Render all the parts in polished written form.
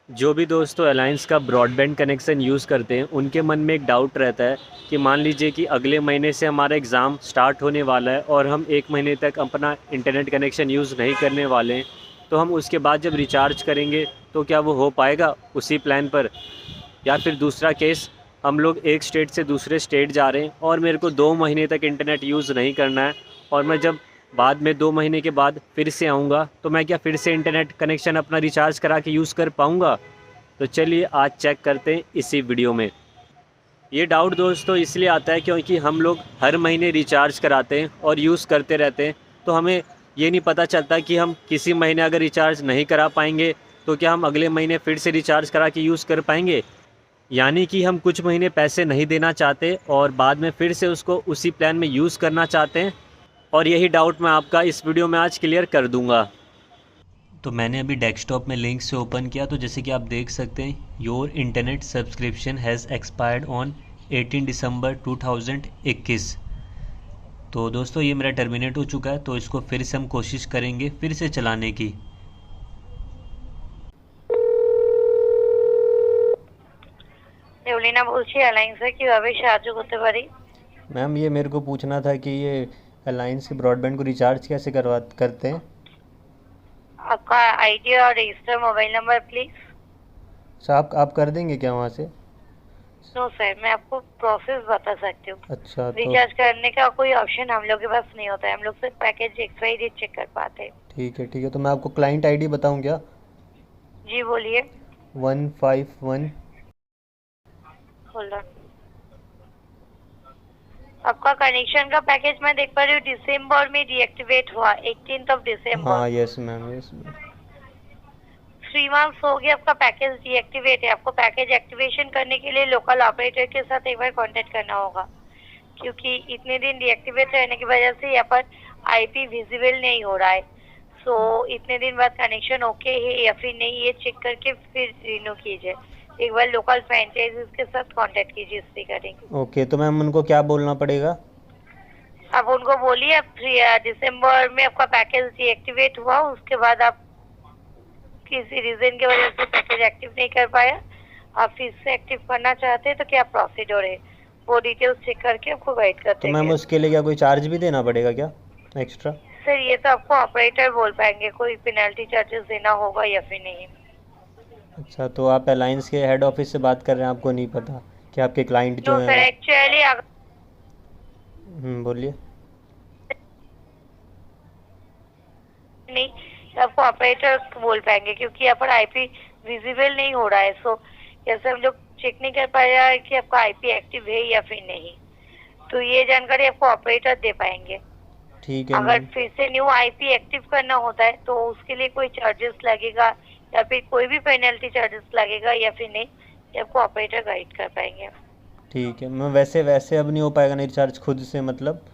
जो भी दोस्तों अलायंस का ब्रॉडबैंड कनेक्शन यूज़ करते हैं उनके मन में एक डाउट रहता है कि मान लीजिए कि अगले महीने से हमारा एग्ज़ाम स्टार्ट होने वाला है और हम 1 महीने तक अपना इंटरनेट कनेक्शन यूज़ नहीं करने वाले हैं, तो हम उसके बाद जब रिचार्ज करेंगे तो क्या वो हो पाएगा उसी प्लान पर? या फिर दूसरा केस, हम लोग एक स्टेट से दूसरे स्टेट जा रहे हैं और मेरे को 2 महीने तक इंटरनेट यूज़ नहीं करना है, और मैं जब बाद में 2 महीने के बाद फिर से आऊँगा तो मैं क्या फिर से इंटरनेट कनेक्शन अपना रिचार्ज करा के यूज़ कर पाऊँगा? तो चलिए आज चेक करते हैं इसी वीडियो में। ये डाउट दोस्तों इसलिए आता है क्योंकि हम लोग हर महीने रिचार्ज कराते हैं और यूज़ करते रहते हैं, तो हमें ये नहीं पता चलता कि हम किसी महीने अगर रिचार्ज नहीं करा पाएंगे तो क्या हम अगले महीने फिर से रिचार्ज करा के यूज़ कर पाएंगे। यानी कि हम कुछ महीने पैसे नहीं देना चाहते और बाद में फिर से उसको उसी प्लान में यूज़ करना चाहते हैं, और यही डाउट मैं आपका इस वीडियो में आज क्लियर कर दूंगा। तो मैंने अभी डेस्कटॉप में लिंक से ओपन किया, तो जैसे कि आप देख सकते हैं your internet subscription has expired on 18 दिसंबर 2021। तो दोस्तों ये मेरा टर्मिनेट हो चुका है, तो इसको फिर से हम कोशिश करेंगे फिर से चलाने की। দেবলিনা বলছি অ্যালায়েন্সে কিভাবে সাহায্য করতে পারি? मैम ये मेरे को पूछना था कि ये अलायंस के ब्रॉडबैंड को रिचार्ज कैसे करते हैं। आपका आईडी और रजिस्टर मोबाइल नंबर प्लीज। अच्छा आप कर देंगे क्या वहाँ से? नो सर, मैं आपको प्रोसेस बता सकती हूँ। अच्छा तो रिचार्ज करने का कोई ऑप्शन हम लोग के पास नहीं होता है, हम लोग सिर्फ पैकेज एक्सपायरी चेक कर पाते हैं। ठीक है, तो मैं आपको क्लाइंट आईडी बताऊँ क्या? जी बोलिए। 151। Hold on. आपका कनेक्शन का पैकेज मैं देख पा रही हूँ दिसंबर में डीएक्टिवेट हुआ 18 दिसंबर। हाँ yes ma'am, yes ma'am. 3 months हो गए आपका पैकेज डीएक्टिवेट है। आपको पैकेज एक्टिवेशन करने के लिए लोकल ऑपरेटर के साथ एक बार कांटेक्ट करना होगा, क्योंकि इतने दिन डीएक्टिवेट रहने की वजह से यहाँ पर आईपी विजिबल नहीं हो रहा है। सो इतने दिन बाद कनेक्शन ओके है या फिर नहीं, ये चेक करके फिर रिन्यू कीजिए। एक बार लोकल फ्रेंचाइजीज के साथ कांटेक्ट कीजिए इस रिगार्डिंग। ओके, तो मैम उनको क्या बोलना पड़ेगा? आप उनको बोलिए दिसंबर में आपका पैकेज डीएक्टिवेट हुआ, उसके बाद आप किसी रीजन की वजह से पैकेज एक्टिव नहीं कर पाया, आप फिर से एक्टिव करना चाहते हैं तो क्या प्रोसीड्योर है वो डिटेल्स चेक करके आपको गाइड करते तो हैं। मैम उसके लिए क्या कोई चार्ज भी देना पड़ेगा क्या एक्स्ट्रा? सर ये तो आपको ऑपरेटर बोल पाएंगे, कोई पेनल्टी चार्जेस देना होगा या फिर नहीं। अच्छा, तो आप अलायंस के हेड ऑफिस से बात कर रहे हैं, आपको नहीं पता कि आपके क्लाइंट जो नो सर, हैं? एक्चुअली बोलिए। नहीं, आपको ऑपरेटर बोल पाएंगे क्योंकि यहाँ पर आईपी विजिबल नहीं हो रहा है। सो जैसे हम लोग चेक नहीं कर पा रहा है कि आपका आईपी एक्टिव है या फिर नहीं, तो ये जानकारी आपको ऑपरेटर दे पाएंगे। ठीक है अगर मैम। फिर से न्यू आईपी एक्टिव करना होता है तो उसके लिए कोई चार्जेस लगेगा या फिर कोई भी पेनल्टी चार्जेस लगेगा या फिर नहीं, ये आपको ऑपरेटर गाइड कर पाएंगे। ठीक है मैम, वैसे अब नहीं हो पाएगा ना रिचार्ज खुद से, मतलब?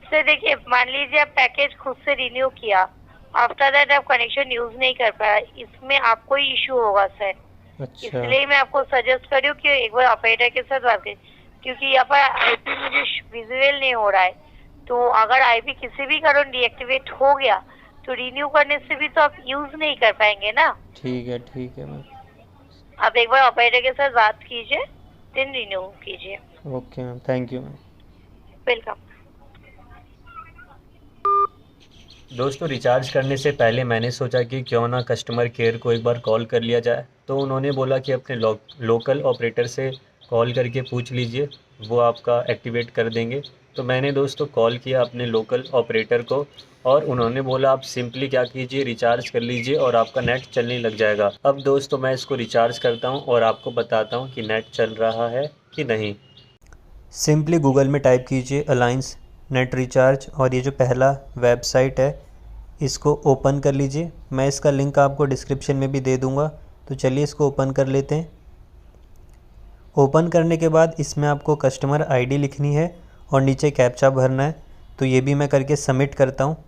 सर देखिए, मान लीजिए आप पैकेज खुद से रिन्यू किया, आफ्टर दैट आप कनेक्शन यूज नहीं कर पाया, इसमें आपको ही इशू होगा सर। अच्छा। इसलिए मैं आपको सजेस्ट कर रही हूँ कि एक बार ऑपरेटर के साथ बात करें, क्योंकि यहाँ पर आईपी मुझे विजुअल नहीं हो रहा है। तो अगर आईपी किसी भी कारण डीएक्टिवेट हो गया तो रिन्यू करने से भी तो आप यूज नहीं कर पाएंगे ना। ठीक है मैम। आप एक बार ऑपरेटर के साथ बात कीजिए, देन रिन्यू कीजिए। Okay ma'am, thank you ma'am. Welcome. दोस्तों रिचार्ज करने से पहले मैंने सोचा कि क्यों ना कस्टमर केयर को एक बार कॉल कर लिया जाए, तो उन्होंने बोला कि अपने लोकल ऑपरेटर से कॉल करके पूछ लीजिए, वो आपका एक्टिवेट कर देंगे। तो मैंने दोस्तों कॉल किया अपने लोकल ऑपरेटर को, और उन्होंने बोला आप सिंपली क्या कीजिए, रिचार्ज कर लीजिए और आपका नेट चलने लग जाएगा। अब दोस्तों मैं इसको रिचार्ज करता हूँ और आपको बताता हूँ कि नेट चल रहा है कि नहीं। सिंपली गूगल में टाइप कीजिए अलायंस नेट रिचार्ज, और ये जो पहला वेबसाइट है इसको ओपन कर लीजिए। मैं इसका लिंक आपको डिस्क्रिप्शन में भी दे दूंगा, तो चलिए इसको ओपन कर लेते हैं। ओपन करने के बाद इसमें आपको कस्टमर आईडी लिखनी है और नीचे कैप्चा भरना है, तो ये भी मैं करके सबमिट करता हूँ।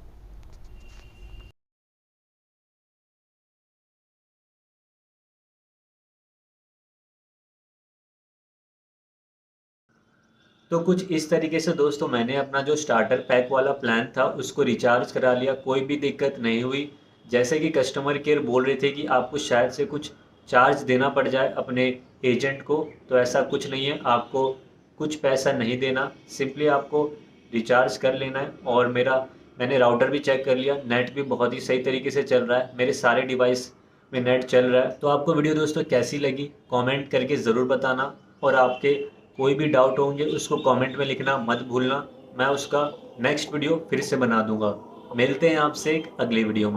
तो कुछ इस तरीके से दोस्तों मैंने अपना जो स्टार्टर पैक वाला प्लान था उसको रिचार्ज करा लिया, कोई भी दिक्कत नहीं हुई। जैसे कि कस्टमर केयर बोल रहे थे कि आपको शायद से कुछ चार्ज देना पड़ जाए अपने एजेंट को, तो ऐसा कुछ नहीं है। आपको कुछ पैसा नहीं देना, सिंपली आपको रिचार्ज कर लेना है। और मैंने राउटर भी चेक कर लिया, नेट भी बहुत ही सही तरीके से चल रहा है, मेरे सारे डिवाइस में नेट चल रहा है। तो आपको वीडियो दोस्तों कैसी लगी कमेंट करके ज़रूर बताना, और आपके कोई भी डाउट होंगे उसको कमेंट में लिखना मत भूलना। मैं उसका नेक्स्ट वीडियो फिर से बना दूंगा। मिलते हैं आपसे एक अगले वीडियो में।